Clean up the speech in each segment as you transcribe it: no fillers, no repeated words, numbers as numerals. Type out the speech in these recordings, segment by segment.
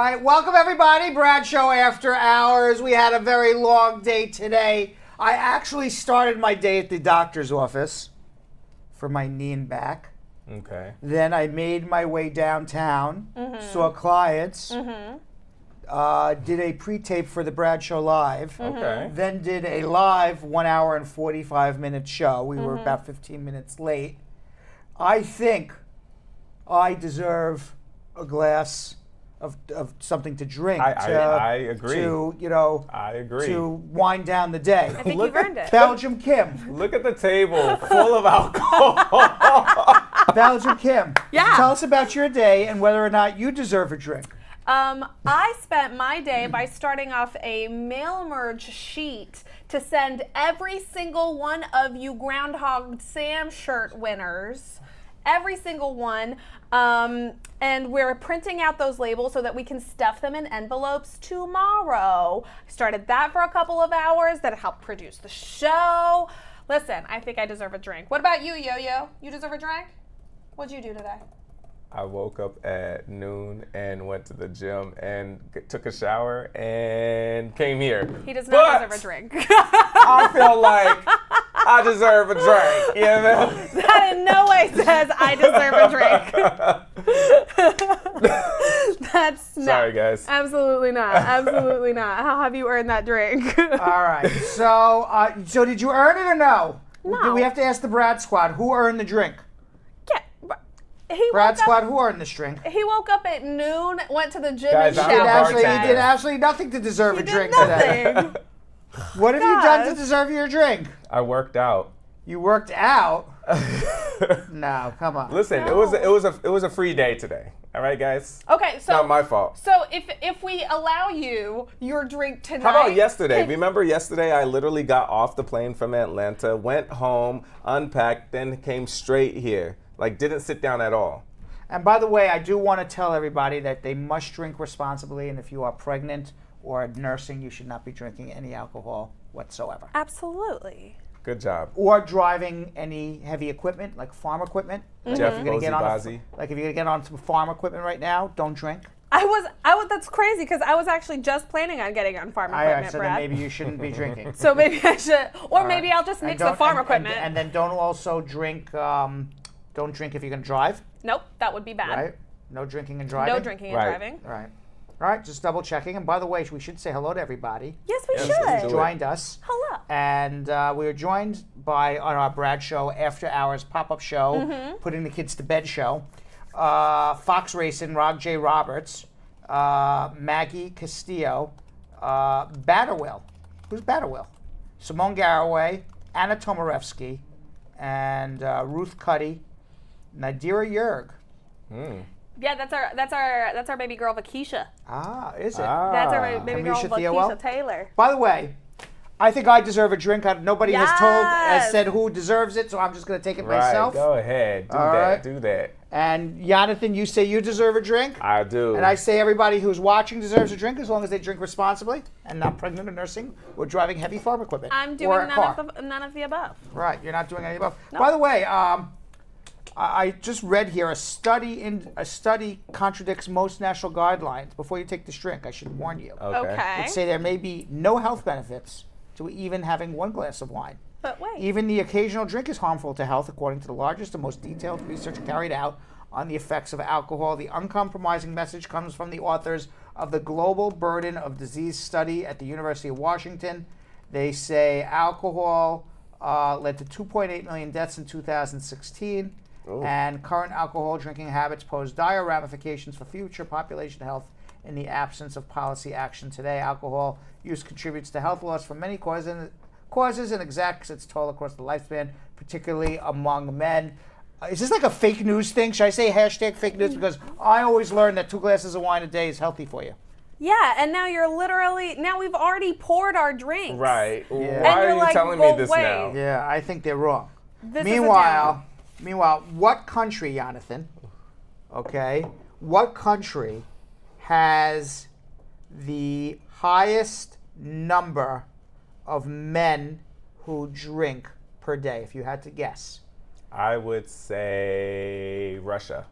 right, welcome everybody. Brad Show After Hours. We had a very long day today. I actually started my day at the doctor's office for my knee and back. Okay. Then I made my way downtown, saw clients, did a pre-tape for the Brad Show Live. Okay. Then did a live 1 hour and 45 minute show. We were about 15 minutes late. I think I deserve a glass of something to drink. I agree. I agree. To wind down the day. I think you've earned it. Belgium Kim. Look at the table full of alcohol. Belgium Kim. Yeah. Tell us about your day and whether or not you deserve a drink. I spent my day by starting off a mail merge sheet to send every single one of you Groundhog Sam shirt winners. Every single one. And we're printing out those labels so that we can stuff them in envelopes tomorrow. I started that for a couple of hours. That helped produce the show. Listen, I think I deserve a drink. What about you, Yo-Yo? You deserve a drink? What'd you do today? I woke up at noon and went to the gym and took a shower and came here. He does not deserve a drink. I feel like I deserve a drink, you know? That in no way says I deserve a drink. That's not. Sorry, guys. Absolutely not. Absolutely not. How have you earned that drink? All right. So did you earn it or no? No. Do we have to ask the Brad Squad who earned the drink? Yeah. Brad Squad, who earned this drink? He woke up at noon, went to the gym Guys, and I'm a showered. bartender. He did absolutely nothing to deserve a drink nothing. today. What have you done to Gosh. deserve your drink? I worked out. You worked out? No, come on. Listen, No. it was a free day today. All right, guys. Okay, so Not my fault. So if we allow you your drink tonight, How about yesterday? Remember yesterday I literally got off the plane from Atlanta, went home, unpacked, then came straight here. Like, didn't sit down at all. And by the way, I do want to tell everybody that they must drink responsibly, and if you are pregnant or nursing, you should not be drinking any alcohol whatsoever. Absolutely. Good job. Or driving any heavy equipment, like farm equipment. Jeff If you're gonna get on Ozzy. like if you're gonna get on some farm equipment right now, don't drink. I was. That's crazy because I was actually just planning on getting on farm equipment, So Brad. then maybe you shouldn't be drinking. So maybe I should, or maybe I'll just And mix the don't- farm and- equipment. And then don't also drink. Don't drink if you're gonna drive. Nope, that would be bad. Right? No drinking and driving. No drinking and Right. driving. All right. All right. Just double checking. And by the way, we should say hello to everybody Yes, we Yes, should. let's do it. joined us. Hello. And we were joined by, on our Brad Show After Hours pop-up show, Putting the Kids to Bed show, Fox Racing, Rob J. Roberts, Maggie Castillo, Batterwill. Who's Batterwill? Simone Garraway, Anna Tomarevsky, and Ruth Cuddy, Nadira Yerg. Yeah, that's our baby girl Vakisha. Ah, is it? That's our baby girl Kamisha Vakisha Theowell? Taylor. By the way, I think I deserve a drink. Nobody has Yes. said who deserves it, so I'm just going to take it Right, myself. go ahead. Do All that. right. Do that. And Jonathan, you say you deserve a drink. I do. And I say everybody who's watching deserves a drink as long as they drink responsibly and not pregnant or nursing or driving heavy farm equipment. I'm or doing a car. none of the above. Right, you're not doing any above. By the way, I just read here a study contradicts most national guidelines. Before you take this drink, I should warn you. Okay. It say there may be no health benefits to even having one glass of wine. But wait. Even the occasional drink is harmful to health, according to the largest and most detailed research carried out on the effects of alcohol. The uncompromising message comes from the authors of the Global Burden of Disease Study at the University of Washington. They say alcohol led to 2.8 million deaths in 2016, and current alcohol drinking habits pose dire ramifications for future population health in the absence of policy action today. Alcohol use contributes to health loss from many causes and exacts its toll across the lifespan, particularly among men. Is this like a fake news thing? Should I say hashtag fake news? Because I always learned that 2 glasses of wine a day is healthy for you. Yeah, and now now we've already poured our drinks. Right. Yeah. Why And are you're you like, telling well, me this wait. now? Yeah, I think they're wrong. This is a Meanwhile, what country, Jonathan, okay, what country has the highest number of men who drink per day, if you had to guess? I would say Russia.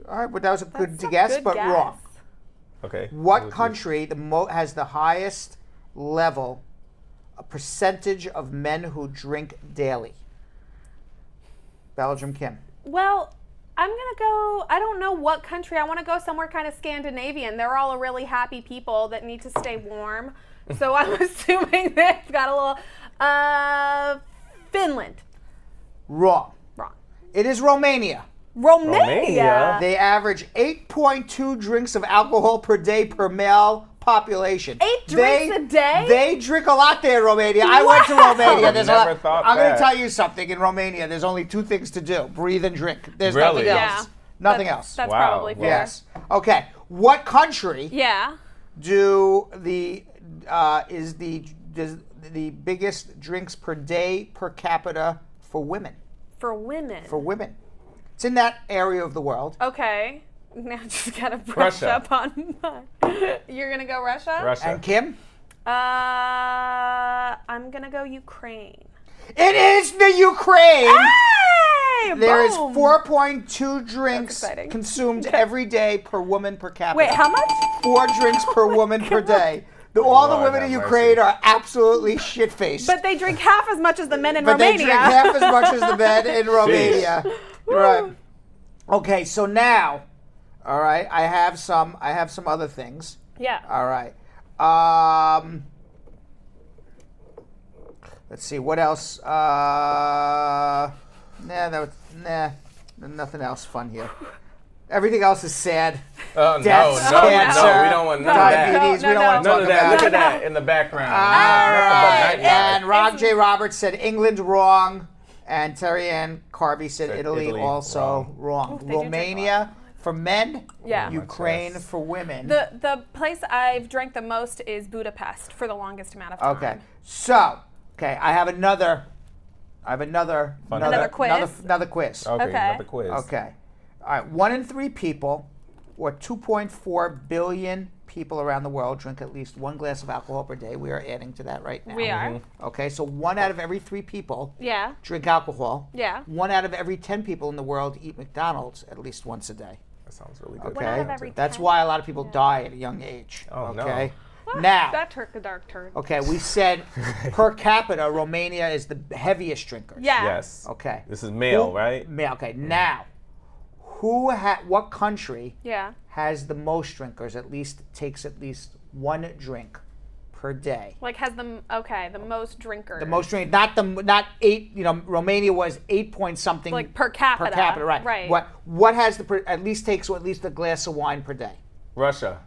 All right, but that was a good That's a guess, good but guess. wrong. Okay. What country has the highest level, a percentage of men who drink daily? Belgium, Kim. Well, I'm going to go, I don't know what country. I want to go somewhere kind of Scandinavian. They're all really happy people that need to stay warm. So I'm assuming they've got a little, Finland. Wrong. Wrong. It is Romania. Romania? They average 8.2 drinks of alcohol per day per male population. 8 drinks a day? They drink a lot there in Romania. I went to Romania. There's Never a lot. thought I'm going to that. tell you something. In Romania, there's only 2 things to do: breathe and drink. There's Really? nothing else. Yeah. Nothing else. That's Wow. probably fair. Yes. Okay. What country Yeah. is the biggest drinks per day per capita for women? For women. For women. It's in that area of the world. Okay. Now just gotta brush Russia. up on mine. You're gonna go Russia? Russia. And Kim? I'm gonna go Ukraine. It is the Ukraine. Hey! There is Boom! 4.2 drinks exciting. consumed every day per woman per capita. Wait, how much? 4 drinks per woman per day. All the Lord women in have Ukraine mercy. are absolutely shit-faced. But they drink half as much as the men in But Romania. they drink half as much as the men in Romania. Right. Okay, so now, all right, I have some other things. Yeah. All right. Let's see what else. Nothing else fun here. Everything else is sad. Oh, Deaths, no, cancer, we don't want none of that. Diabetes. No, we don't no, want to None talk of that. about Look it. at that in the background. All Nothing but right. nightmares. And Rob J. Roberts said England wrong, and Terry Ann Carby said Italy also wrong. They do drink Romania for men, Yeah. Ukraine Yes. for women. The place I've drank the most is Budapest for the longest amount of time. Okay, so I have another quiz? Another quiz. Okay, Okay. another quiz. Okay. All right. 1 in 3 people, or 2.4 billion people around the world, drink at least 1 glass of alcohol per day. We are adding to that right now. We are. Okay, so 1 out of every 3 people Yeah. drink alcohol. Yeah. 1 out of every 10 people in the world eat McDonald's at least once a day. That sounds really good. Okay. out of every That's 10? why a lot of people die at a young age. Oh, no. okay. What? Now. That took a dark turn. Okay, we said per capita, Romania is the heaviest drinkers. Yeah. Yes. Okay. This is male, Who- right? Male. Okay. Now, what country Yeah. has the most drinkers? Takes at least 1 drink per day. Like has the most drinkers. The most drink, not 8. Romania was 8 point something. Like per capita. Per capita, right? Right. What has at least takes at least a glass of wine per day? Russia.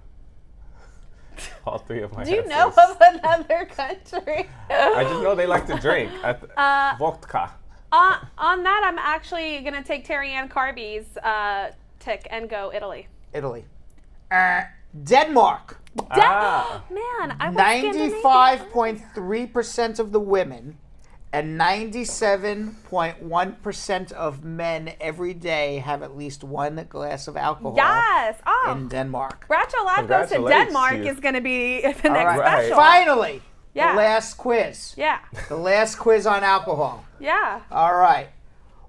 All 3 of my Do you answers. know of another country? I just know they like to drink. Vodka. On that, I'm actually gonna take Terry Ann Carby's tick and go Italy. Italy. Denmark. Man, I was 95.3% of the women and 97.1% of men every day have at least 1 glass of alcohol Yes. Oh. in Denmark. Groucho Live Goes to Congratulations Denmark to you. is gonna be the next right. special. Finally, Yeah. the last quiz. Yeah. The last quiz on alcohol. Yeah. All right.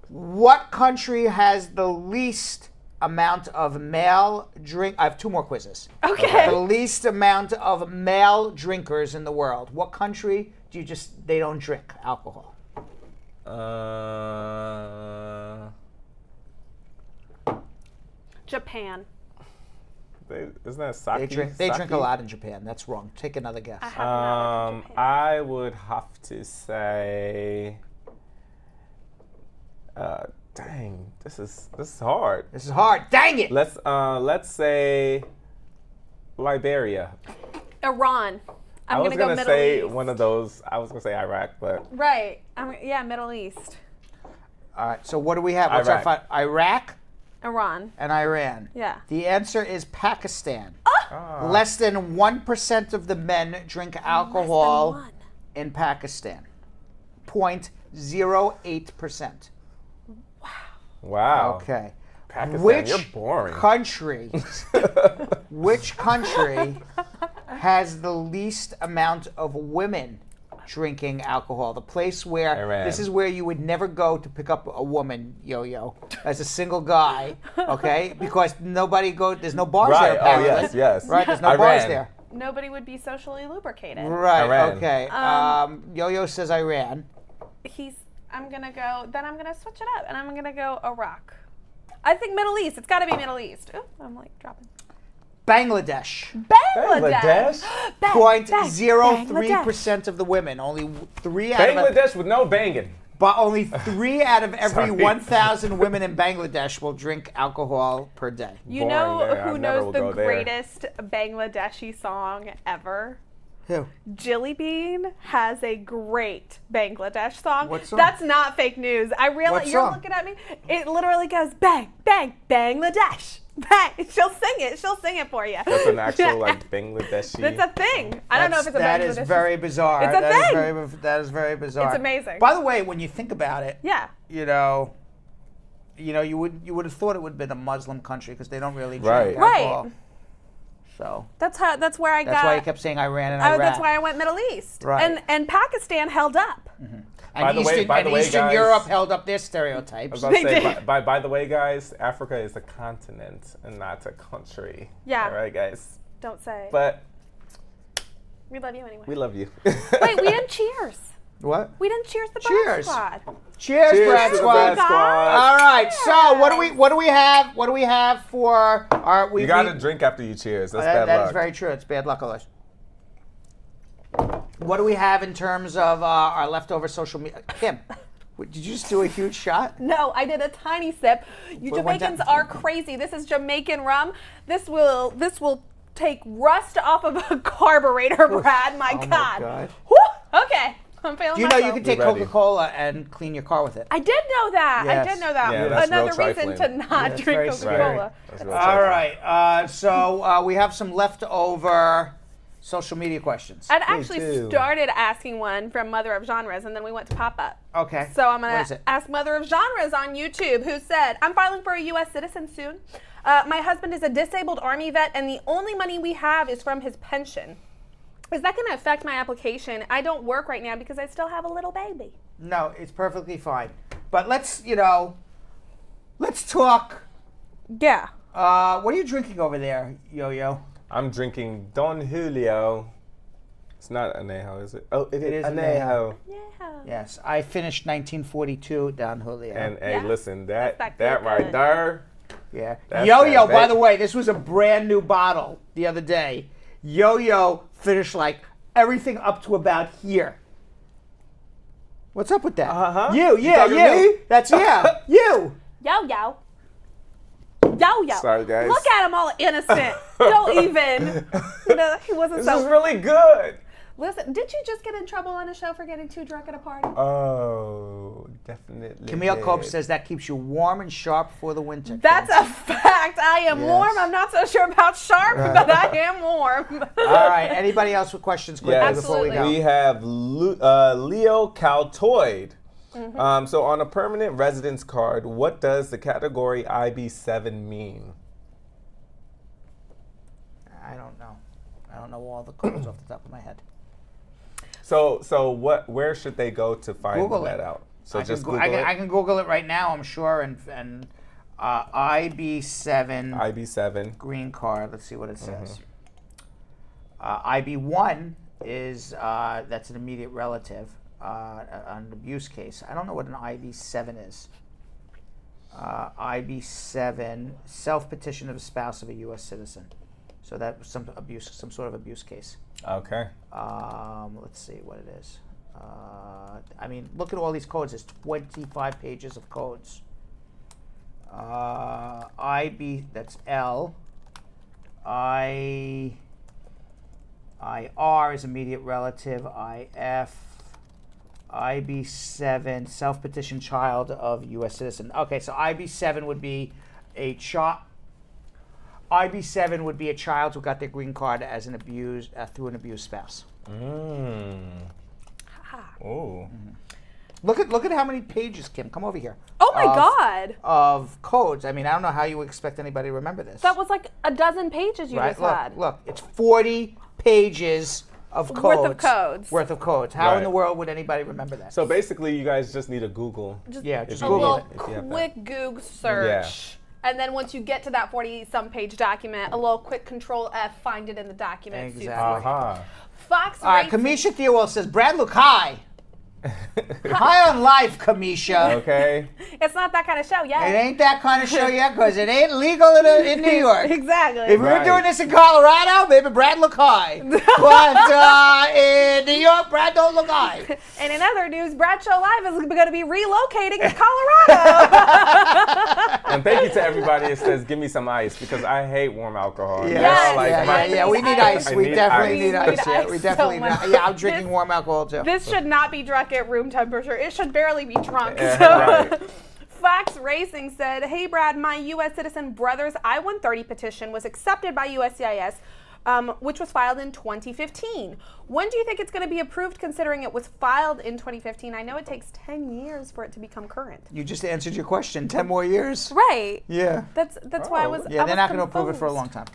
What country has the least amount of male drink? I have 2 more quizzes. Okay. The least amount of male drinkers in the world. What country they don't drink alcohol? Japan. Isn't that sake? They drink Sake? a lot in Japan. That's wrong. Take another guess. I have not been to Japan. I would have to say. Dang, this is hard. This is hard. Dang it! Let's say Liberia. Iran. I I'm was gonna go gonna Middle say East. one of those. I was gonna say Iraq, but Right. Yeah, Middle East. All right. So what do we have? What's our Iraq. Iraq Iran. and Iran. Yeah. The answer is Pakistan. Ah. Less than 1% of the men drink alcohol Less than 1. in Pakistan. 0.08%. wow. Okay. Pakistan, you're boring. Which country has the least amount of women drinking alcohol. The place where Iran. this is where you would never go to pick up a woman, Yo-Yo, as a single guy, okay? Because there's no bars Right. there. Oh, Apparently. yes. Right, there's no bars Iran. there. Nobody would be socially lubricated. Right. Iran. Okay. Yo-Yo says Iran. I'm gonna switch it up, and I'm gonna go Iraq. I think Middle East. It's got to be Middle East. Ooh, I'm like dropping. Bangladesh. Bangladesh. 0.03% of the women. Only 3 out of Bangladesh with no banging. but only 3 out of every Sorry. 1,000 women in Bangladesh will drink alcohol per day. You Boring know there. I who never knows will the go there. greatest Bangladeshi song ever? Who? Jilly Bean has a great Bangladesh song. What song? That's not fake news. I What realize you're song? looking at me. It literally goes bang, bang, Bangladesh. Bang. She'll sing it. She'll sing it for you. That's an actual like Bangladeshi. That's a thing. I don't know if it's a That Bangladesh. is very bizarre. It's a That is thing. that is very bizarre. It's amazing. By the way, when you think about it, Yeah. you would have thought it would have been a Muslim country because they don't really drink Right. alcohol. Right. So That's where I that's got. why you kept saying Iran and Iraq. That's why I went Middle East. Right. And Pakistan held up. By the way- And Eastern guys- Europe held up their I was stereotypes. about to They say, did. by the way, guys, Africa is a continent and not a country. Yeah. All right, guys. Don't say. But We love you anyway. we love you. Wait, we didn't cheers. What? We didn't cheers the Cheers. Brad Squad. Cheers, Cheers Brad to the Squad. Brad Squad. All right. So what do we have? What do we have for our? You gotta drink after you cheers. That's That bad luck. is very true. It's bad luck, Elish. What do we have in terms of our leftover social media? Kim, did you just do a huge shot? No, I did a tiny sip. You What went Jamaicans down? are crazy. This is Jamaican rum. This will take rust off of a carburetor, Brad. My Oh my God. God. Whew. Okay. I'm feeling Do you know you myself. can take Be ready. Coca-Cola and clean your car with it? I did know that. Yes. I did know that. Yeah, that's Another real reason to trifling. not that's very drink scary. Coca-Cola. That's real All trifling. right. So we have some leftover social media questions. I'd Please actually do. started asking one from Mother of Genres, and then we went to pop-up. Okay. So I'm What going is to it? ask Mother of Genres on YouTube, who said, I'm filing for a U.S. citizen soon. My husband is a disabled Army vet, and the only money we have is from his pension. Is that going to affect my application? I don't work right now because I still have a little baby. No, it's perfectly fine. But let's talk. Yeah. What are you drinking over there, Yo-Yo? I'm drinking Don Julio. It's not Anejo, is it? Oh, it is Anejo. Anejo. Yeah. Yes, I finished 1942 down Julio. And hey, Yeah. listen, That's that good. right there. Yeah. That's Yo-Yo, that by bacon. the way, this was a brand new bottle the other day. Yo-Yo finished like everything up to about here. What's up with that? Uh-huh. You, You yeah, talking to you. me? That's you. Yo-yo. Yo-yo. Sorry, guys. Look at him all innocent. Don't even. He wasn't This so. is really good. Listen, did you just get in trouble on a show for getting too drunk at a party? Oh, definitely. Camille did. Cope says that keeps you warm and sharp for the winter. That's a fact. I am Yes. warm. I'm not so sure about sharp, but I am warm. All right. Anybody else with questions quickly Yes, before we go? Absolutely. we have Leo Caltoid. So on a permanent residence card, what does the category IB7 mean? I don't know. I don't know all the codes off the top of my head. So where should they go to find Google that it. out? So I just can, Google it. I can Google it right now, I'm sure, and IB7 IB7. green card. Let's see what it says. IB1 is that's an immediate relative, an abuse case. I don't know what an IB7 is. IB7 self-petition of a spouse of a U.S. citizen. So that was some sort of abuse case. Okay. Let's see what it is. I mean, look at all these codes. There's 25 pages of codes. IB, that's L. IR is immediate relative. IF. IB7, self-petition child of U.S. citizen. Okay, so IB7 would be a child. IB7 would be a child who got their green card as an abused through an abused spouse. Oh. Look at how many pages, Kim. Come over here. Oh my God. Of codes. I mean, I don't know how you would expect anybody to remember this. That was like a dozen pages you right. just had. Look. It's 40 pages of codes. Worth of codes. How in Right. the world would anybody remember that? So basically, you guys just need a Google. Just just a Google little it. If you have that. quick Google search. And then once you get to that 40-some page document, a little quick Control F, find it in the document. Exactly. Fox All right, Racing. Kamisha Theowell says, Brad, look high. High on life, Kamisha. Okay. It's not that kind of show It yet. ain't that kind of show yet because it ain't legal in New York. Exactly. If we were Right. doing this in Colorado, maybe Brad look high. But in New York, Brad don't look high. And in other news, Bradshaw Live is going to be relocating to Colorado. And thank you to everybody that says, give me some ice, because I hate warm alcohol. Yeah, Yes. Like, we need ice. I We need definitely ice. need ice. Yeah, we ice definitely so need much. Yeah, I'm drinking warm alcohol too. This should not be drunk at room temperature. It should barely be drunk. Yeah, So, right. Fox Racing said, hey, Brad, my U.S. citizen brother's I-130 petition was accepted by USCIS, which was filed in 2015. When do you think it's going to be approved, considering it was filed in 2015? I know it takes 10 years for it to become current. You just answered your question. 10 more years? Right. Yeah. That's why I was Yeah, I they're was not going to approve it for a confused. long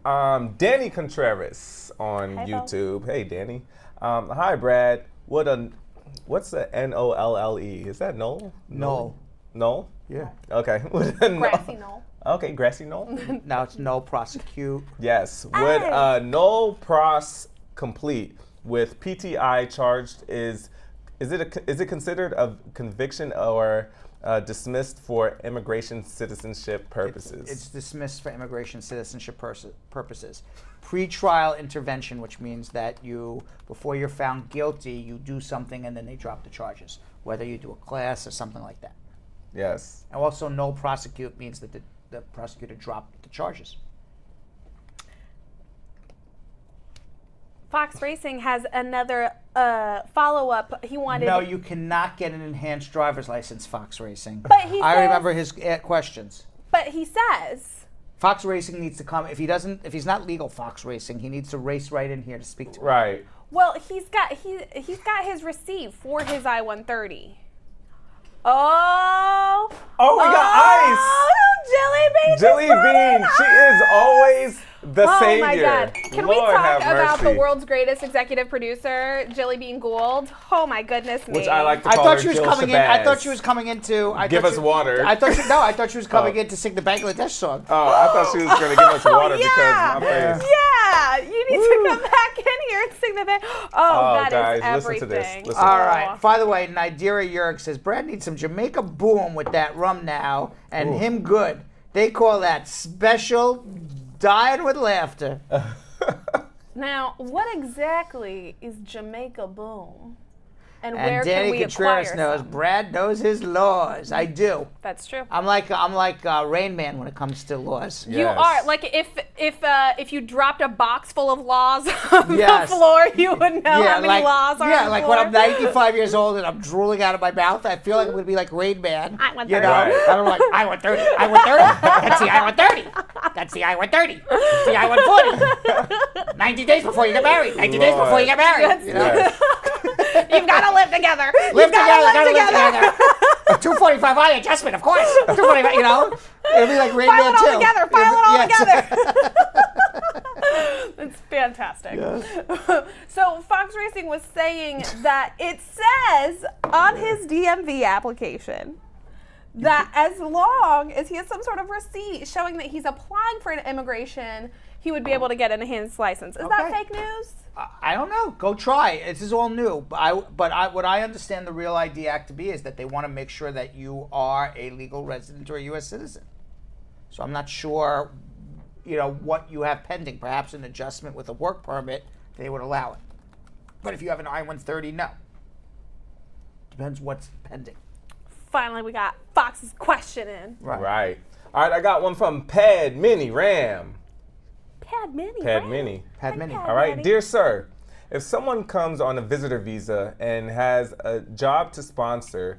time. Danny Contreras on Hi, Bo. YouTube. Hey, Danny. Hi, Brad. What's the Nolle? Is that Knoll? Knoll. Knoll? Yeah. Okay. Grassy knoll. Okay, grassy knoll. Now it's no prosecute. Yes. Would Hey. Knoll pros complete with PTI charged is it considered a conviction or dismissed for immigration citizenship purposes? It's dismissed for immigration citizenship purposes. Pre-trial intervention, which means that before you're found guilty, you do something and then they drop the charges, whether you do a class or something like that. Yes. And also, no prosecute means that the prosecutor dropped the charges. Fox Racing has another follow-up. He wanted. No, you cannot get an enhanced driver's license, Fox Racing. But he I says- remember his questions. But he says. Fox Racing needs to come. If he's not legal Fox Racing, he needs to race right in here to speak to me. Right. Well, he's got his receipt for his I-130. Oh. Oh, we got ice. Jelly Bean. Jelly just brought in Bean, she is always the Oh savior. my God! Can we Lord talk have about the mercy. world's greatest executive producer, Jilly Bean Gould? Oh my goodness me! Which I like to I call thought her she was Jill coming in. I Shabazz. thought she was coming in to Give us water. I thought she was coming Oh. in to sing the Bangladesh song. Oh, I thought she was going to give us water yeah. because my face. Yeah, you need to come back in here and sing the band. Oh, that guys, is listen everything. to this. Listen. All right. By the way, Nidira Yerg says Brad needs some Jamaica Boom with that rum now, and Ooh. him good. They call that special dying with laughter. Now, what exactly is Jamaica Boom? And And where Danny can we Contreras acquire knows some? Brad knows his laws. I do. That's true. I'm like Rain Man when it comes to laws. You Yes. are like if you dropped a box full of laws on Yes. the floor, you would know how many laws are on the like floor. when I'm 95 years old and I'm drooling out of my mouth, I feel like I'm gonna be like Rain Man. I want You 30. know, Right. I'm like I-130. That's the I-130. That's the I-130. That's the I-140. 90 days before you get married. 90 days before you get married. You know? Yes. You've got to live together. Live You've gotta together. A 245i adjustment, of course. 245, you know. It'll be like Rain File Man it all too. together. File it all Yes. together. It's fantastic. So Fox Racing was saying that it says on his DMV application that as long as he has some sort of receipt showing that he's applying for an immigration, he would be able to get an enhanced license. Is that Okay. fake news? I don't know. Go try. This is all new. But what I understand the Real ID Act to be is that they want to make sure that you are a legal resident or a U.S. citizen. So I'm not sure, what you have pending. Perhaps an adjustment with a work permit, they would allow it. But if you have an I-130, no. Depends what's pending. Finally, we got Fox's question in. Right. All right, I got one from Pad Mini Ram. Pad Mini. Pad right? Mini. Pad Mini. Pad All right, Mini. dear sir, if someone comes on a visitor visa and has a job to sponsor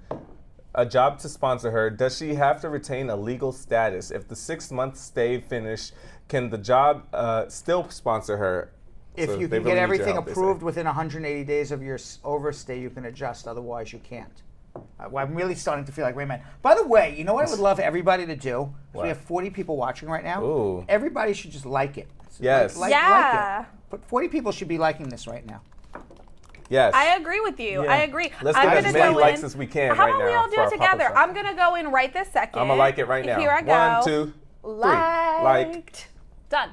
her, does she have to retain a legal status? If the 6-month stay finished, can the job still sponsor her? If So you they can really get need your everything help, they say. approved within 180 days of your overstay, you can adjust. Otherwise, you can't. I'm really starting to feel like Rain Man. By the way, you know what I would love everybody to do? What? We have 40 people watching right now. Ooh. Everybody should just like it. Yes. Like Yeah. it. But 40 people should be liking this right now. Yes. I agree with you. Yeah. I agree. Let's I'm get gonna as many go likes in. as we can How right about we now all do for it our together? Papa I'm gonna go in right this second. I'm gonna like it right now. Here I go. 1, 2, 3. Liked. Done.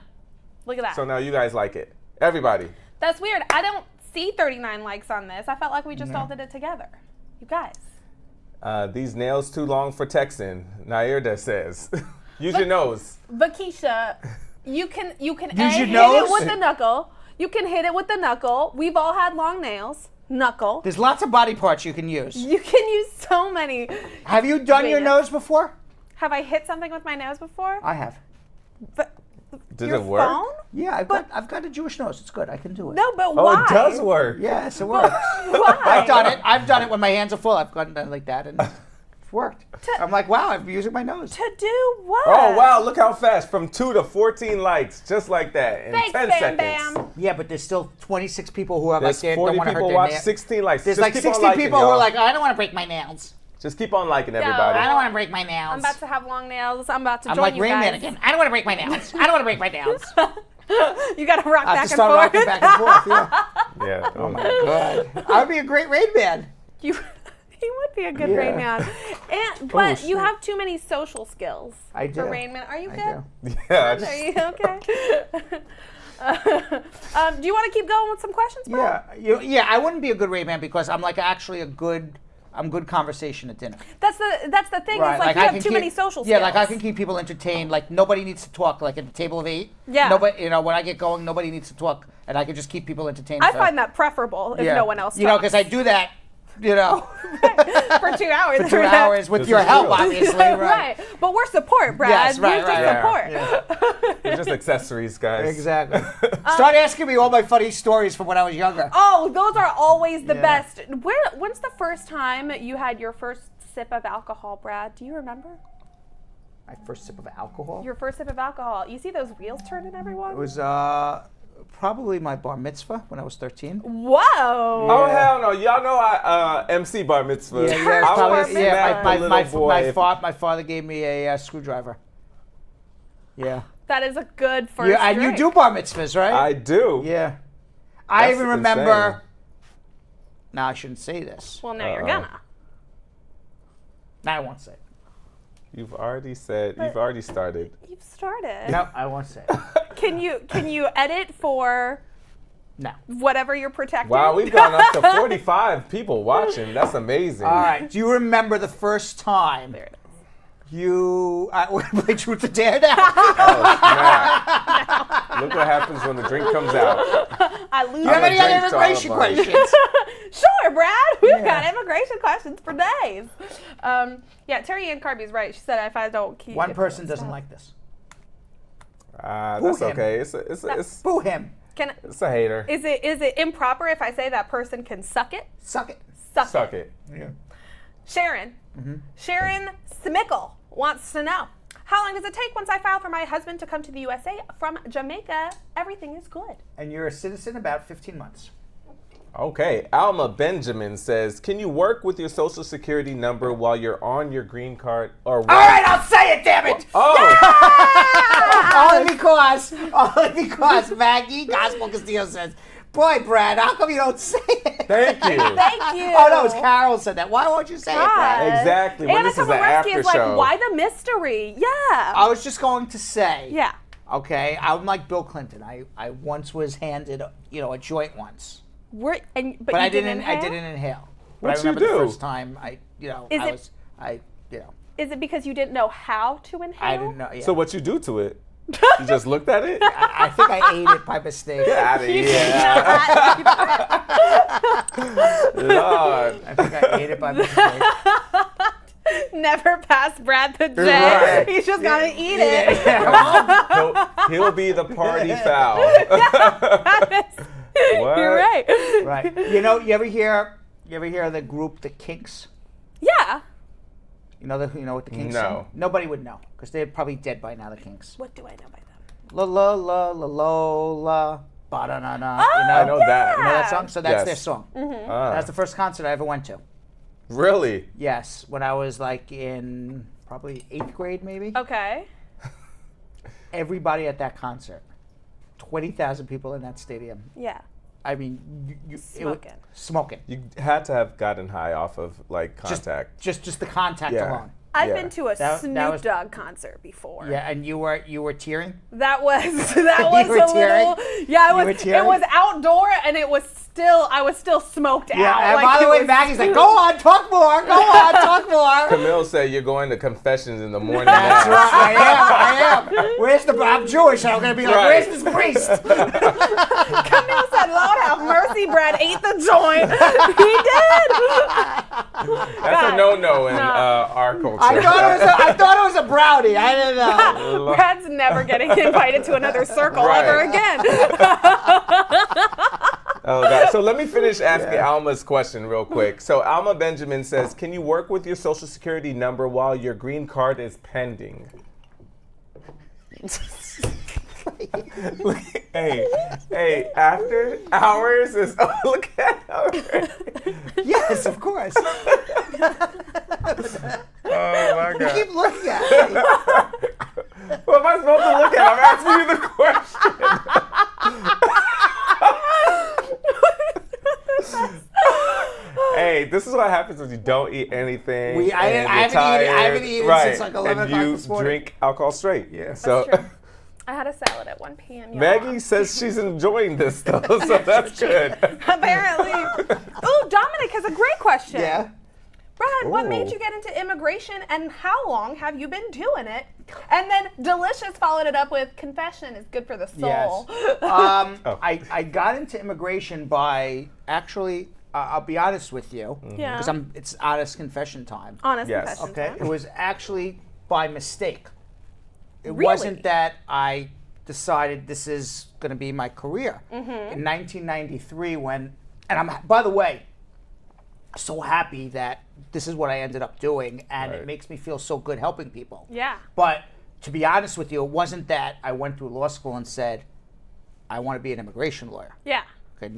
Look at that. So now you guys like it. Everybody. That's weird. I don't see 39 likes on this. I felt like we just all did it together. You guys. These nails too long for texting. Nairda says. Use your nose. But Keisha, you can Use your hit nose? it with the knuckle. You can hit it with the knuckle. We've all had long nails. Knuckle. There's lots of body parts you can use. You can use so many. Have you done your Wait. nose before? Have I hit something with my nose before? I have. But Does your it work? phone? Yeah, I've got a Jewish nose. It's good. I can do it. No, but Oh, why? it does work. Yes, it works. Why? I've done it. I've done it when my hands are full. I've gone done like that, and it's worked. I'm like, wow, I'm using my nose. To do what? Oh, wow. Look how fast. From 2 to 14 likes. Just like that. In Thanks, 10 Bam seconds. Bam. Yeah, but there's still 26 people who are There's like, they 40 don't want to hurt people their watch, nails. 16 likes. There's Just like keep on 60 liking, people who are y'all. like, I don't want to break my nails. Just keep on liking Yo. everybody. I don't want to break my nails. I'm about to have long nails. I'm about to I'm join like you Rain Man guys. again. I don't want to break my nails. I don't want to break my nails. You got to rock I have back to and start forth. rocking back and forth. Yeah. Yeah. Oh my god. I would be a great Rain Man. You would be a good Yeah. Rain Man. But shit. you have too many social skills I do. for Rain Man. Are you I good? do. Yeah. Are Just, you okay? Do you want to keep going with some questions, Bob? Yeah, I wouldn't be a good Rain Man because I'm like actually I'm good conversation at dinner. That's the thing. Right, Is like you I have can too keep- many social skills. Yeah, like I can keep people entertained. Like nobody needs to talk. Like at the table of 8. Yeah. Nobody, when I get going, nobody needs to talk, and I can just keep people entertained. I for- find that preferable if yeah. no one else talks. Because I do that. for 2 hours. For 2 hours with This your is help, true. obviously, right? Right. But we're support, Brad. Yes, right, We're just right, support. They're just accessories, guys. Exactly. Start asking me all my funny stories from when I was younger. Oh, those are always the Yeah. best. When's the first time you had your first sip of alcohol, Brad? Do you remember? My first sip of alcohol. Your first sip of alcohol. You see those wheels turning, everyone? It was probably my bar mitzvah when I was 13. Whoa. Oh, hell no. Y'all know I MC bar mitzvah. Yeah, First yeah, bar I would mitzvah. smack the little boy. my father gave me a screwdriver. Yeah. That is a good first Yeah, and you drink. do bar mitzvahs, right? I do. Yeah. I That's even remember. insane. Now I shouldn't say this. Well, now you're Uh-oh. gonna. No, I won't say it. You've already started. You've started. No, I won't say it. Can you edit for No. whatever you're protecting? Wow, we've gone up to 45 people watching. That's amazing. All right. Do you remember the first time There it is. you play Truth or Dare now? Oh, snap. Look what happens when the drink comes out. I lose. Do you have I'm any a other drink to all immigration of ours. questions? Sure, Brad. We've Yeah. got immigration questions for days. Yeah, Terry Ann Carby's right. She said if I don't keep One if person I doesn't stop- like this. That's Boo him. okay. It's Boo him. Can a hater. is it improper if I say that person can suck it? Suck it. Suck it. Yeah. Sharon. Sharon Smickle wants to know, how long does it take once I file for my husband to come to the USA from Jamaica? Everything is good. And you're a citizen about 15 months. Okay. Alma Benjamin says, can you work with your social security number while you're on your green card or All right, I'll say it, damn it! Oh, Only because Maggie Gospel Castillo says, boy, Brad, how come you don't say it? thank you. Thank you. Oh, no, it was Carol said that. Why won't you say it, Brad? Exactly. When Anna this is an Tomareski after is like, show. why the mystery? Yeah. I was just going to say, Yeah. okay, I'm like Bill Clinton. I once was handed, a joint once. But But I you didn't inhale? inhale. But What'd I you remember the do? first time Is it because you didn't know how to inhale? I didn't know. Yeah. So what you do to it? You just looked at it? I think I ate it by mistake. Get out of You here. Lord. I think I ate it by mistake. Never pass Brad the J. Right. He's just gotta eat it. He'll be the party foul. What? You're right. Right. You ever hear the group The Kinks? Yeah. You know what the Kinks No. sing? Nobody would know because they're probably dead by now. The Kinks. What do I know by them? La la la la la la ba da na na. Oh, I know that. You know that song? So that's Yes. their song. Ah. That's the first concert I ever went to. Really? Yes, when I was like in probably 8th grade, maybe. Okay. Everybody at that concert, 20,000 people in that stadium. Yeah. I mean, Smoking. Smoking. You had to have gotten high off of like contact. Just the contact Yeah. alone. I've Yeah. been to a That Snoop was- Dogg concert before. Yeah, and you were tearing. That was a were tearing? little. Yeah, You were it was. It tearing? was outdoor, and it was still. I was still smoked Yeah, out. and Like, by the it way, was- Maggie's like, go on, talk more, go on, talk more. Camille said you're going to confessions in the morning. That's now. right, I am. Where's the, I'm Jewish, I'm going to be like, Right. where's this priest? Camille said, "Lord have mercy, Brad ate the joint." He did. That's a no-no in our culture. I thought it was a brownie, I didn't know. Brad's never getting invited to another circle Right. ever again. Oh God! So let me finish asking Alma's question real quick. So Alma Benjamin says, "Can you work with your social security number while your green card is pending?" Look, hey! After hours is look at her. Yes, of course. Oh my You God! keep looking at me. What am I supposed to look at? I'm asking you the question. Hey, this is what happens when you don't eat anything. I haven't eaten right, since like 11 and o'clock you this morning. drink alcohol straight. Yeah. So That's true. I had a salad at 1 p.m. y'all. Maggie says she's enjoying this though, so that's good. Apparently. Ooh, Dominic has a great question. Yeah. Brad, what made Ooh. you get into immigration, and how long have you been doing it? And then Delicious followed it up with confession is good for the soul. Yes. Oh. I got into immigration by actually, I'll be honest with you, Yeah. because it's honest confession time. Honest Yes. confession. Okay, time. it was actually by mistake. It Really? wasn't that I decided this is going to be my career. Mm-hmm. In 1993, when, and I'm, by the way, so happy that this is what I ended up doing, and Right. it makes me feel so good helping people. Yeah. But to be honest with you, it wasn't that I went through law school and said, I want to be an immigration lawyer. Yeah. Okay,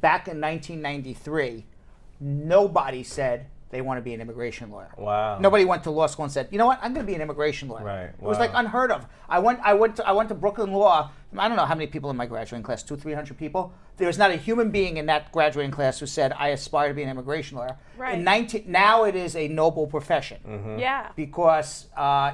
back in 1993, nobody said they want to be an immigration lawyer. Wow. Nobody went to law school and said, you know what, I'm going to be an immigration lawyer. Right, It was wow. like unheard of. I went to Brooklyn Law. I don't know how many people in my graduating class, 200-300 people. There was not a human being in that graduating class who said, I aspire to be an immigration lawyer. Right. Now it is a noble profession. Yeah. Because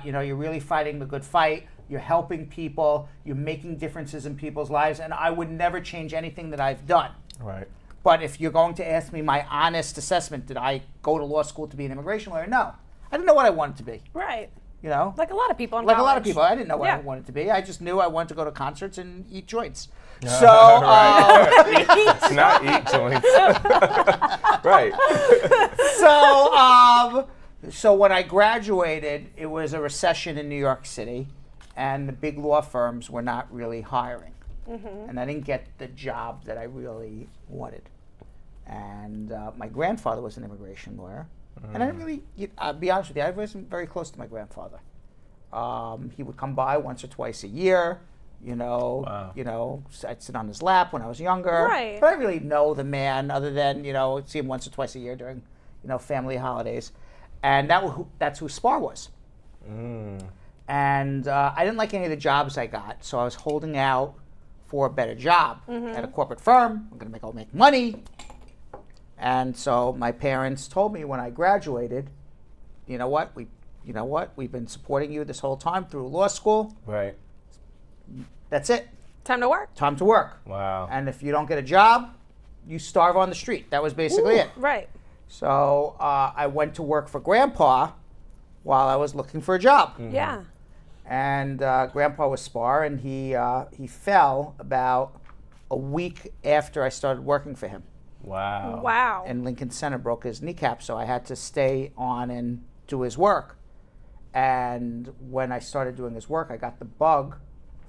you're really fighting the good fight. You're helping people. You're making differences in people's lives. And I would never change anything that I've done. Right. But if you're going to ask me my honest assessment, did I go to law school to be an immigration lawyer? No. I didn't know what I wanted to be. Right. You know? Like a lot of people in Like a lot of college. people. I didn't know what I Yeah. wanted to be. I just knew I wanted to go to concerts and eat joints. So, It's not eat joints. Right. so when I graduated, it was a recession in New York City, and the big law firms were not really hiring. And I didn't get the job that I really wanted. And my grandfather was an immigration lawyer. And I didn't really, I'll be honest with you, I wasn't very close to my grandfather. He would come by once or twice a year. Wow. I'd sit on his lap when I was younger. Right. But I didn't really know the man other than, see him once or twice a year during, family holidays. And that's who Spar was. And I didn't like any of the jobs I got, so I was holding out for a better job at a corporate firm. I'm going to make money. And so my parents told me when I graduated, you know what, we've been supporting you this whole time through law school. Right. That's it. Time to work. Time to work. Wow. And if you don't get a job, you starve on the street. That was basically it. Right. So I went to work for Grandpa while I was looking for a job. Yeah. And Grandpa was Spar, and he fell about a week after I started working for him. Wow. Wow. And Lincoln Center broke his kneecap, so I had to stay on and do his work. And when I started doing his work, I got the bug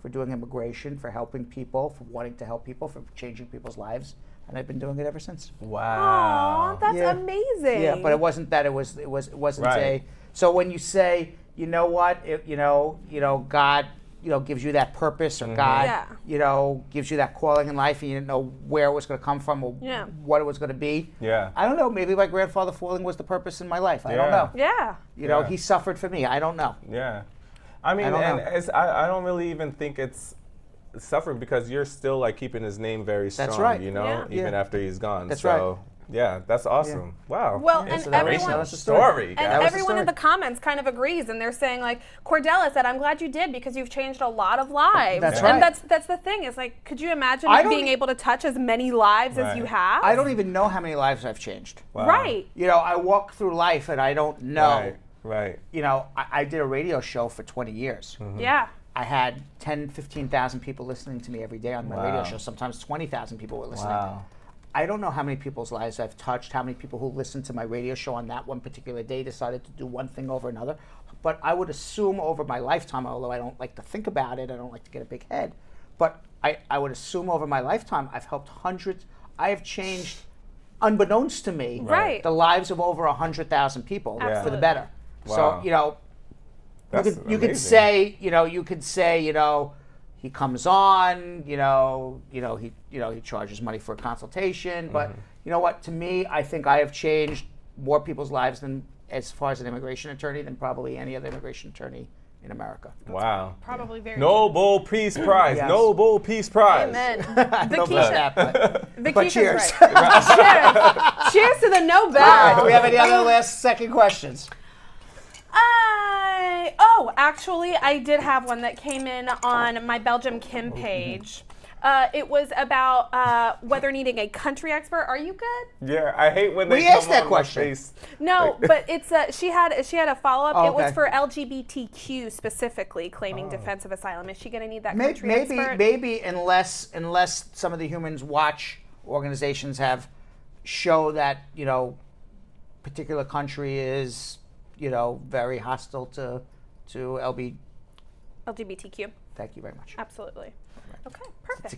for doing immigration, for helping people, for wanting to help people, for changing people's lives, and I've been doing it ever since. Wow. Aw, that's Yeah. amazing. Yeah, but it wasn't that. It wasn't Right. a. So when you say, you know what, God gives you that purpose, or God, gives you that calling in life, and you didn't know where it was going to come from or what it was going to be. Yeah. I don't know. Maybe my grandfather falling was the purpose in my life. I don't know. Yeah. He suffered for me. I don't know. Yeah. I mean, I don't really even think it's suffering, because you're still like keeping his name very strong, That's right. Even after he's gone. That's so, right. Yeah, that's awesome. Wow. Well, Yeah, and so that was everyone, the story. and guys. everyone in the comments kind of agrees, and they're saying like, Cordella said, "I'm glad you did, because you've changed a lot of lives." That's and right. that's the thing. Is like, could you imagine being able to touch as many lives as you have? I don't even know how many lives I've changed. Wow. Right. I walk through life and I don't know. Right. I did a radio show for 20 years. Mm-hmm. Yeah. I had 10, 15,000 people listening to me every day on my radio show. Sometimes 20,000 people were listening. Wow. I don't know how many people's lives I've touched, how many people who listened to my radio show on that one particular day decided to do one thing over another. But I would assume over my lifetime, although I don't like to think about it, I don't like to get a big head, but I would assume over my lifetime I've helped hundreds. I have changed, unbeknownst to me, the lives of over 100,000 people for the better. Wow. So, you could say, he comes on, he charges money for a consultation, but you know what? To me, I think I have changed more people's lives than, as far as an immigration attorney, than probably any other immigration attorney in America. Wow. Probably very Nobel Peace Prize. Yes. Nobel Peace Prize. Amen. But cheers. Cheers. Cheers to the Nobel. All right, do we have any other second questions? Actually, I did have one that came in on my Belgium Kim page. It was about whether needing a country expert. Are you good? Yeah, I hate when they We come asked that on question. my face. No, but it's she had a follow up. Oh, It was okay. for LGBTQ specifically, claiming defensive asylum. Is she going to need that country expert? Maybe unless some of the Human Watch organizations have show that particular country is very hostile to LGBTQ. Thank you very much. Absolutely. Okay, perfect.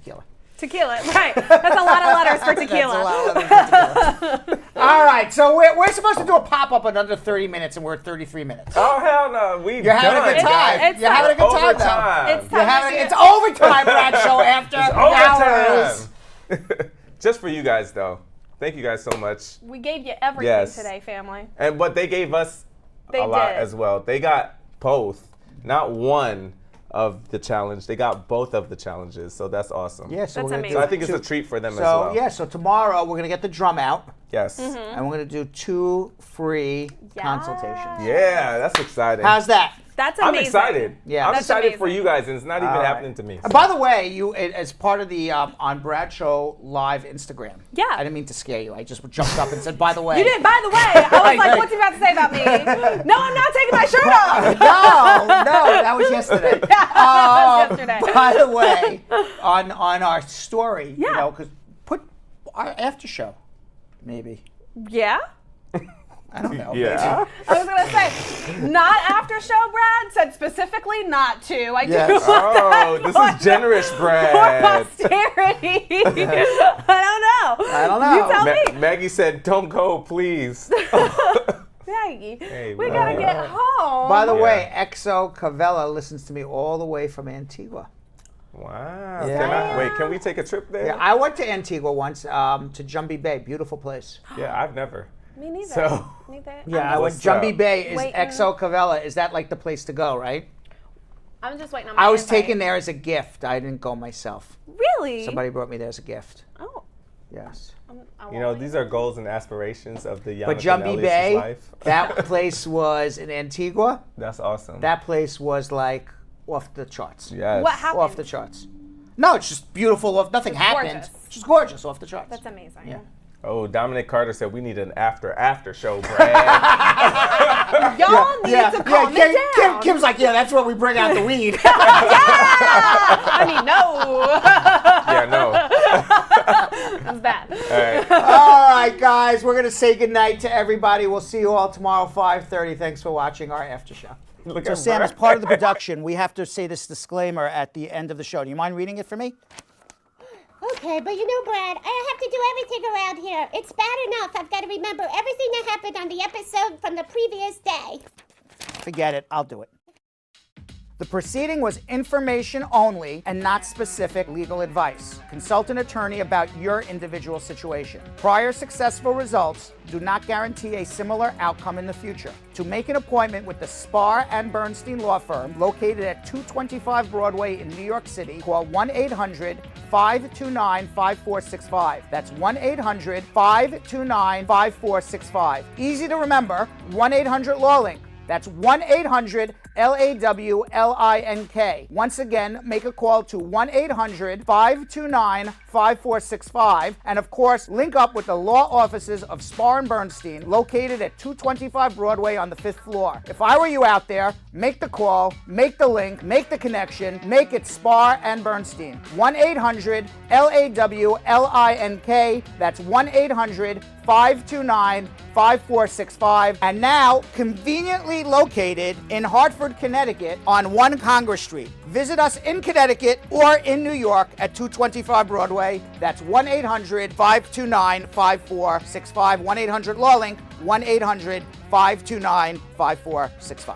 Tequila, right. That's a lot of letters for tequila. That's a lot of letters for tequila. All right, so we're supposed to do a pop-up in under 30 minutes, and we're at 33 minutes. Oh, hell no. You're having a good time. You're having a good time, though. It's time. It's overtime, Brad, show after hours. Overtime. Just for you guys, though. Thank you guys so much. We gave you everything today, family. But they gave us a lot as well. They got both, not one of the challenge. They got both of the challenges, so that's awesome. Yeah, so That's amazing. So I think it's a treat for them as well. So tomorrow we're going to get the drum out, Yes. and we're going to do 2 free consultations. Yeah, that's exciting. How's that? That's amazing. I'm excited. Yeah. I'm That's excited for amazing. you guys, and it's not even happening to me. And by the way, you as part of the On Brad Show live Instagram. Yeah. I didn't mean to scare you. I just jumped up and said, by the way. You did, by the way. I was like, what's he about to say about me? No, I'm not taking my shirt off. No, that was yesterday. That was yesterday. By the way, on our story, Yeah. because put our after show, maybe. Yeah? I don't know. Yeah. I was going to say, not after show, Brad, said specifically not to. I Yes. do want Oh, this is generous, for Brad. posterity. I don't know. You tell me. Maggie said, "Don't go, please." Maggie, Hey, we man. got to get home. By the way, Exo Cavella listens to me all the way from Antigua. Wow. Yeah. Can we take a trip there? Yeah, I went to Antigua once, to Jumbie Bay. Beautiful place. Yeah, I've never. Me neither. So- Neither. Yeah, I went. What's Jumbie up? Bay is Waiting. Exo Cavella. Is that like the place to go, right? I'm just waiting on my I was invite. taken there as a gift. I didn't go myself. Really? Somebody brought me there as a gift. Oh. Yes. You know, these are goals and aspirations of the young But Jumbie Bay, life. that place was in Antigua. That's awesome. That place was like off the charts. Yes. What happened? Off the charts. No, it's just beautiful. Nothing It's happened. gorgeous. Just gorgeous off the charts. That's amazing. Yeah. Oh, Dominic Carter said we need an after show, Brad. Y'all need to calm it down. Kim's like, yeah, that's where we bring out the weed. I mean, no. Yeah, no. That's bad. All right. All right, guys, we're gonna say goodnight to everybody. We'll see you all tomorrow, 5:30. Thanks for watching our after show. Look So, at Sam, Brad. as part of the production, we have to say this disclaimer at the end of the show. Do you mind reading it for me? Okay, but you know, Brad, I have to do everything around here. It's bad enough I've got to remember everything that happened on the episode from the previous day. Forget it. I'll do it. The proceeding was information only and not specific legal advice. Consult an attorney about your individual situation. Prior successful results do not guarantee a similar outcome in the future. To make an appointment with the Spar and Bernstein law firm located at 225 Broadway in New York City, call 1-800-529-5465. That's 1-800-529-5465. Easy to remember, 1-800-LAWLINK. That's 1-800-LAWLINK. Once again, make a call to 1-800-529-5465. And of course, link up with the law offices of Spar and Bernstein, located at 225 Broadway on the 5th floor. If I were you out there, make the call, make the link, make the connection, make it Spar and Bernstein. 1-800-LAWLINK. That's 1-800-529-5465. And now, conveniently located in Hartford, Connecticut on 1 Congress Street. Visit us in Connecticut or in New York at 225 Broadway. That's 1-800-529-5465. 1-800-LAWLINK. 1-800-529-5465.